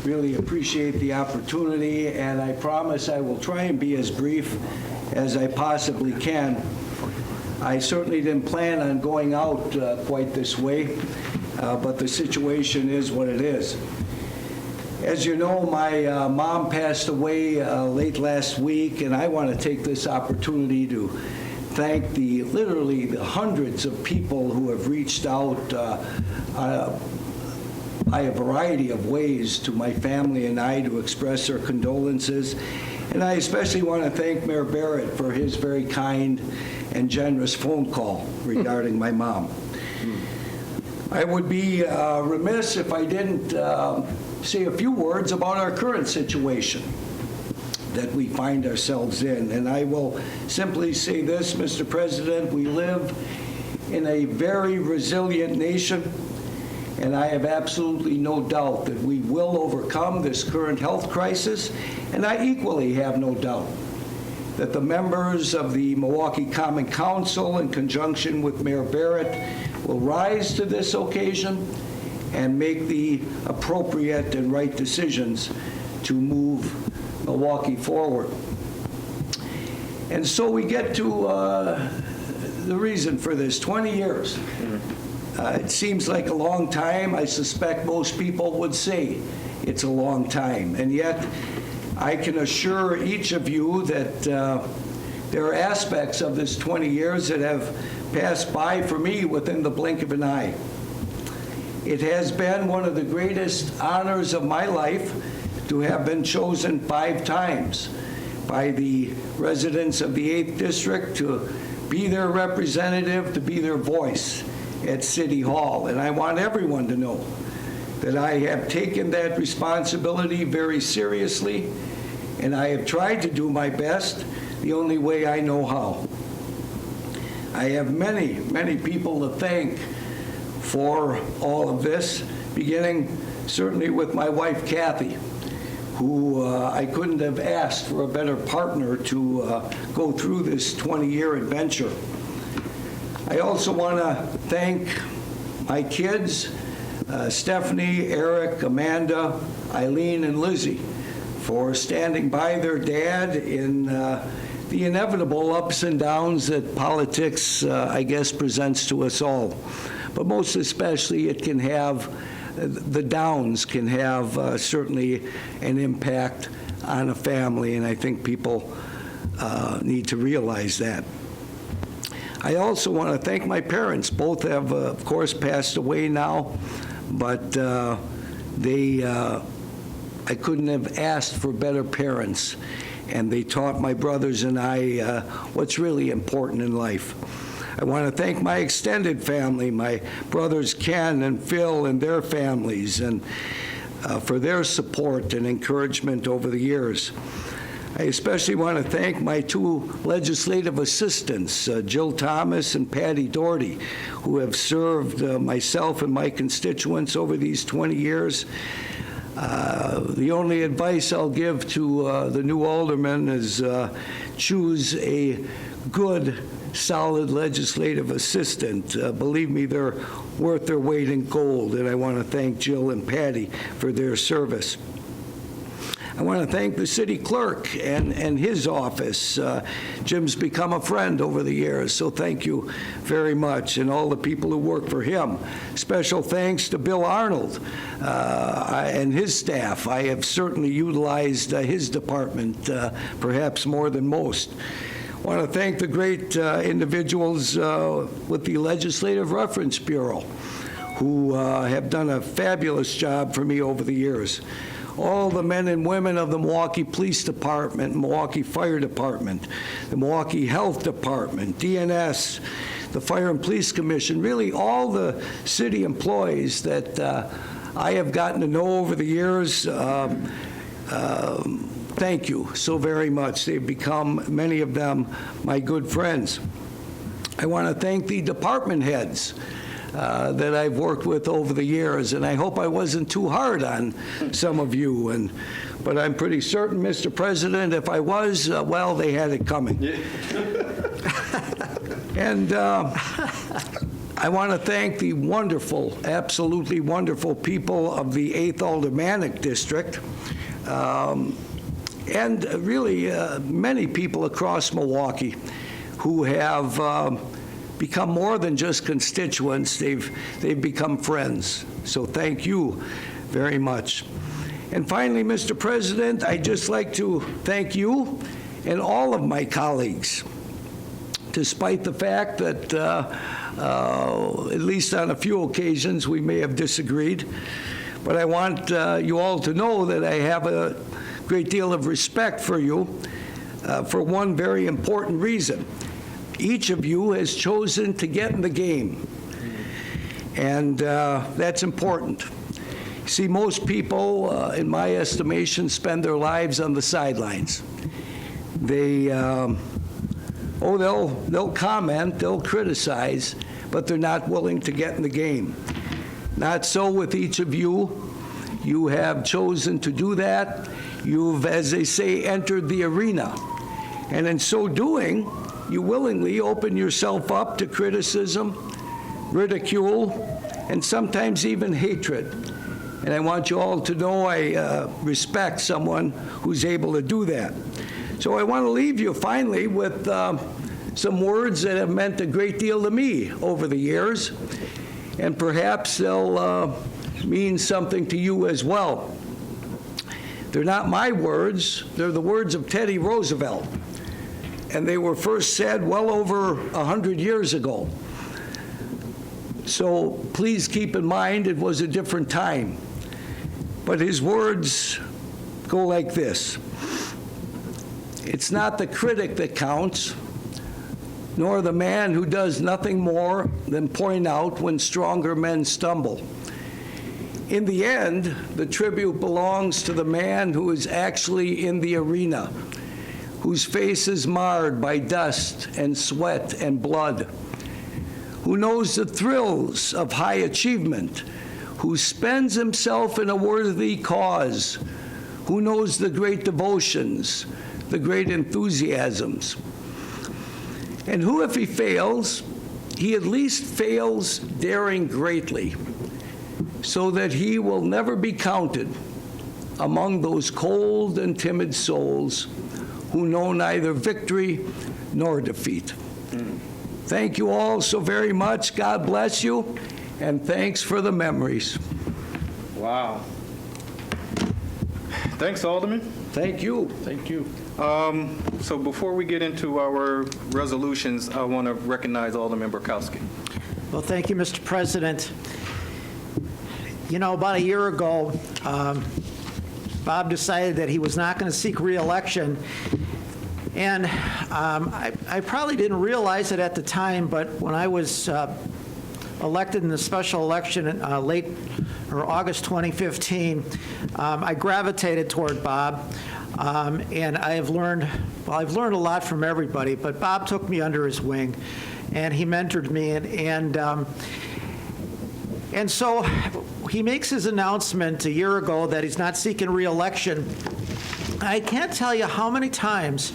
Really appreciate the opportunity, and I promise I will try and be as brief as I possibly can. I certainly didn't plan on going out quite this way, but the situation is what it is. As you know, my mom passed away late last week, and I want to take this opportunity to thank literally the hundreds of people who have reached out by a variety of ways to my family and I to express their condolences. And I especially want to thank Mayor Barrett for his very kind and generous phone call regarding my mom. I would be remiss if I didn't say a few words about our current situation that we find ourselves in. And I will simply say this, Mr. President, we live in a very resilient nation, and I have absolutely no doubt that we will overcome this current health crisis, and I equally have no doubt that the members of the Milwaukee Common Council, in conjunction with Mayor Barrett, will rise to this occasion and make the appropriate and right decisions to move Milwaukee forward. And so we get to the reason for this, 20 years. It seems like a long time. I suspect most people would say it's a long time. And yet, I can assure each of you that there are aspects of this 20 years that have passed by for me within the blink of an eye. It has been one of the greatest honors of my life to have been chosen 5 times by the residents of the 8th District to be their representative, to be their voice at City Hall. And I want everyone to know that I have taken that responsibility very seriously, and I have tried to do my best the only way I know how. I have many, many people to thank for all of this, beginning certainly with my wife, Kathy, who I couldn't have asked for a better partner to go through this 20-year adventure. I also want to thank my kids, Stephanie, Eric, Amanda, Eileen, and Lizzie, for standing by their dad in the inevitable ups and downs that politics, I guess, presents to us all. But most especially, it can have, the downs can have certainly an impact on a family, and I think people need to realize that. I also want to thank my parents. Both have, of course, passed away now, but I couldn't have asked for better parents, and they taught my brothers and I what's really important in life. I want to thank my extended family, my brothers Ken and Phil and their families, and for their support and encouragement over the years. I especially want to thank my 2 legislative assistants, Jill Thomas and Patty Doherty, who have served myself and my constituents over these 20 years. The only advice I'll give to the new aldermen is choose a good, solid legislative assistant. Believe me, they're worth their weight in gold, and I want to thank Jill and Patty for their service. I want to thank the city clerk and his office. Jim's become a friend over the years, so thank you very much, and all the people who work for him. Special thanks to Bill Arnold and his staff. I have certainly utilized his department perhaps more than most. I want to thank the great individuals with the Legislative Reference Bureau who have done a fabulous job for me over the years. All the men and women of the Milwaukee Police Department, Milwaukee Fire Department, the Milwaukee Health Department, DNS, the Fire and Police Commission, really all the city employees that I have gotten to know over the years. Thank you so very much. They've become, many of them, my good friends. I want to thank the department heads that I've worked with over the years, and I hope I wasn't too hard on some of you. But I'm pretty certain, Mr. President, if I was, well, they had it coming. And I want to thank the wonderful, absolutely wonderful people of the 8th Aldermanic District, and really many people across Milwaukee who have become more than just constituents. They've become friends. So thank you very much. And finally, Mr. President, I'd just like to thank you and all of my colleagues, despite the fact that at least on a few occasions we may have disagreed. But I want you all to know that I have a great deal of respect for you for one very important reason. Each of you has chosen to get in the game, and that's important. See, most people, in my estimation, spend their lives on the sidelines. They'll comment, they'll criticize, but they're not willing to get in the game. Not so with each of you. You have chosen to do that. You've, as they say, entered the arena. And in so doing, you willingly open yourself up to criticism, ridicule, and sometimes even hatred. And I want you all to know I respect someone who's able to do that. So I want to leave you finally with some words that have meant a great deal to me over the years, and perhaps they'll mean something to you as well. They're not my words, they're the words of Teddy Roosevelt, and they were first said well over 100 years ago. So please keep in mind it was a different time. But his words go like this: it's not the critic that counts, nor the man who does nothing more than point out when stronger men stumble. In the end, the tribute belongs to the man who is actually in the arena, whose face is marred by dust and sweat and blood, who knows the thrills of high achievement, who spends himself in a worthy cause, who knows the great devotions, the great enthusiasms, and who, if he fails, he at least fails daring greatly, so that he will never be counted among those cold and timid souls who know neither victory nor defeat. Thank you all so very much. God bless you, and thanks for the memories. Wow. Thanks, Alderman. Thank you. Thank you. So before we get into our resolutions, I want to recognize Alderman Burkowski. Well, thank you, Mr. President. You know, about a year ago, Bob decided that he was not going to seek re-election, and I probably didn't realize it at the time, but when I was elected in the special election in August 2015, I gravitated toward Bob, and I've learned a lot from everybody, but Bob took me under his wing, and he mentored me, and so he makes his announcement a year ago that he's not seeking re-election. I can't tell you how many times,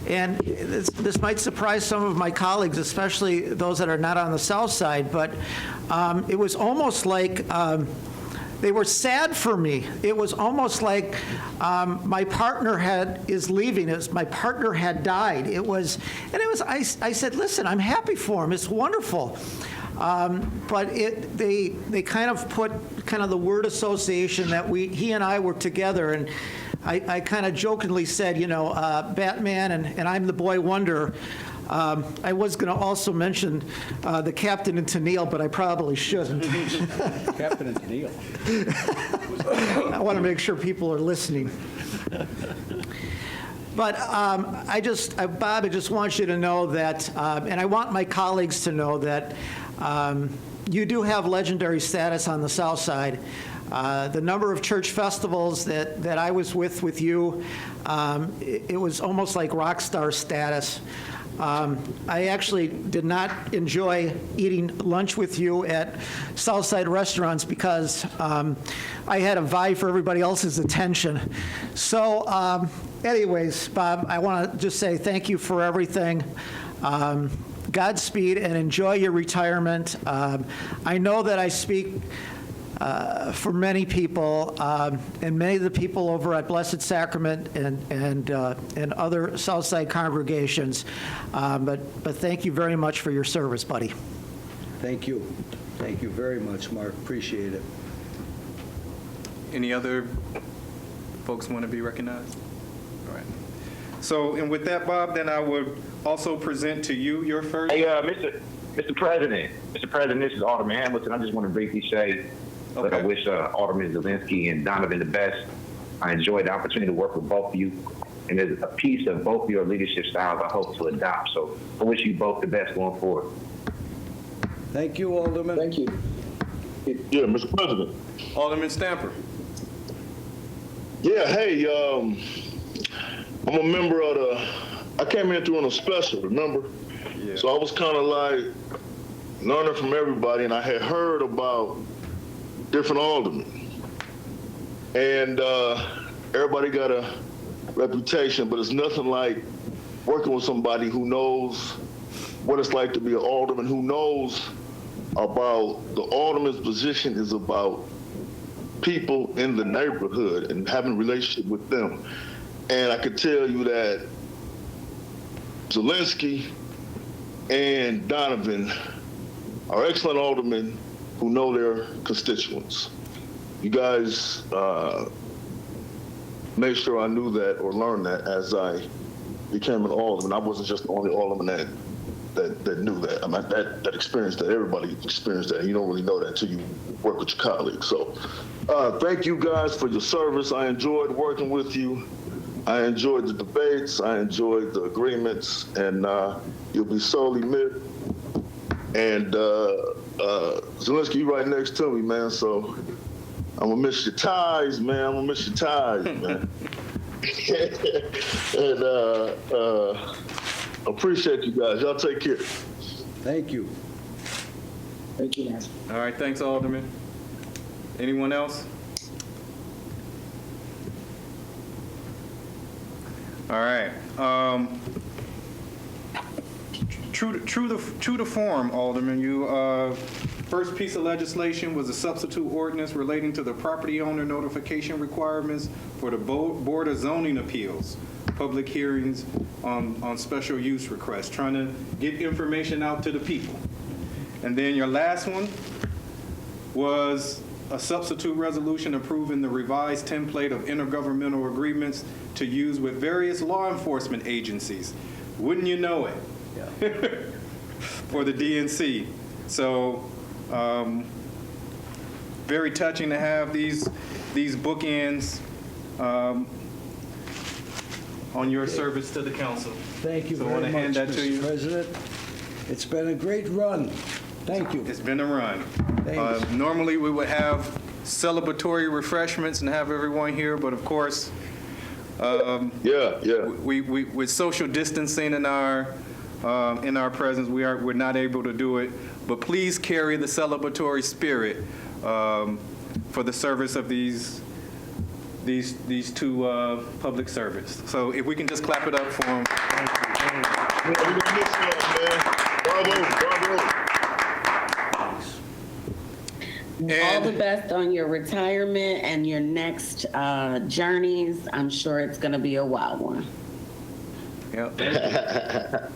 and this might surprise some of my colleagues, especially those that are not on the South Side, but it was almost like they were sad for me. It was almost like my partner is leaving. My partner had died. I said, listen, I'm happy for him. It's wonderful. But they kind of put the word association that he and I were together, and I kind of jokingly said, you know, Batman and I'm the Boy Wonder. I was going to also mention the Captain and Tennille, but I probably shouldn't. Captain and Tennille. I want to make sure people are listening. But Bob, I just want you to know that, and I want my colleagues to know that you do have legendary status on the South Side. The number of church festivals that I was with you, it was almost like rock star status. I actually did not enjoy eating lunch with you at Southside restaurants because I had to vie for everybody else's attention. So anyways, Bob, I want to just say thank you for everything. Godspeed and enjoy your retirement. I know that I speak for many people, and many of the people over at Blessed Sacrament and other Southside congregations, but thank you very much for your service, buddy. Thank you. Thank you very much, Mark. Appreciate it. Any other folks want to be recognized? All right. So, and with that, Bob, then I would also present to you your first. Hey, Mr. President, this is Alderman Hamilton. I just want to briefly say that I wish Alderman Zelensky and Donovan the best. I enjoyed the opportunity to work with both of you, and there's a piece of both your leadership styles I hope to adopt. So I wish you both the best going forward. Thank you, Alderman. Thank you. Yeah, Mr. President. Alderman Stamper. Yeah, hey, I'm a member of I came in through on a special, remember? Yeah. So I was kind of like learning from everybody, and I had heard about different aldermen. And everybody got a reputation, but it's nothing like working with somebody who knows what it's like to be an alderman, who knows about the alderman's position is about people in the neighborhood and having a relationship with them. And I could tell you that Zelensky and Donovan are excellent aldermen who know their constituents. You guys made sure I knew that or learned that as I became an alderman. I wasn't just the only alderman that knew that. I mean, that experienced that. Everybody experienced that. You don't really know that until you work with your colleagues. So thank you guys for your service. I enjoyed working with you. I enjoyed the debates. I enjoyed the agreements, and you'll be sorely missed. And Zelensky, you right next to me, man. So I'm gonna miss your ties, man. I'm gonna miss your ties, man. And appreciate you guys. Y'all take care. Thank you. Thank you, Nancy. All right, thanks, Alderman. Anyone else? All right. True to form, Alderman. You first piece of legislation was a substitute ordinance relating to the property owner notification requirements for the Board of Zoning Appeals, public hearings on special use requests, trying to get information out to the people. And then your last one was a substitute resolution approving the revised template of intergovernmental agreements to use with various law enforcement agencies. Wouldn't you know it? Yeah. For the DNC. So very touching to have these bookends on your service to the council. Thank you So I very wanna much, hand that to you. Mr. President. It's been a great run. Thank you. It's been a run. Thanks. Normally, we would have celebratory refreshments and have everyone here, but of course, we with social distancing in our presence, we're not able to do it. But please carry the celebratory spirit for the service of these two public servants. So if we can just clap it up for them. Bravo. All the best on your retirement and your next journeys. I'm sure it's going to be a wild one. Yeah.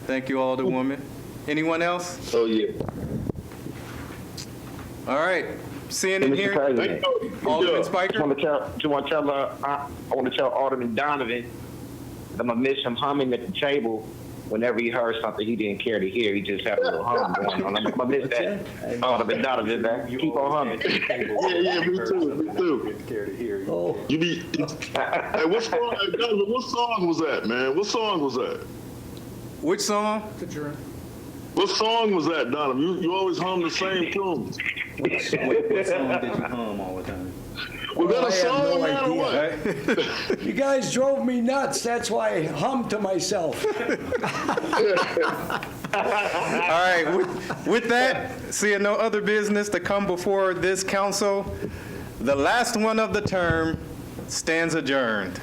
Thank you, Alderwoman. Anyone else? Oh, yeah. All right. Seeing Hey, and Mr. hearing. President, Alderman Spiker. I want to tell Alderman Donovan that I'm going to miss him humming at the table whenever he heard something he didn't care to hear. He just had a little hum going on. I'm going to miss that. Alderman Donovan, man. Keep on humming. Yeah, me too. Oh, You be, hey, what song was that, man? What song was that? Which song? What song was that, Donovan? You always hum the same tune. What song did you hum all the time? Was that I a have song, no man, or idea. what? you guys drove me nuts. That's why I hummed to myself. All right. With that, seeing no other business to come before this council, the last one of the term stands adjourned.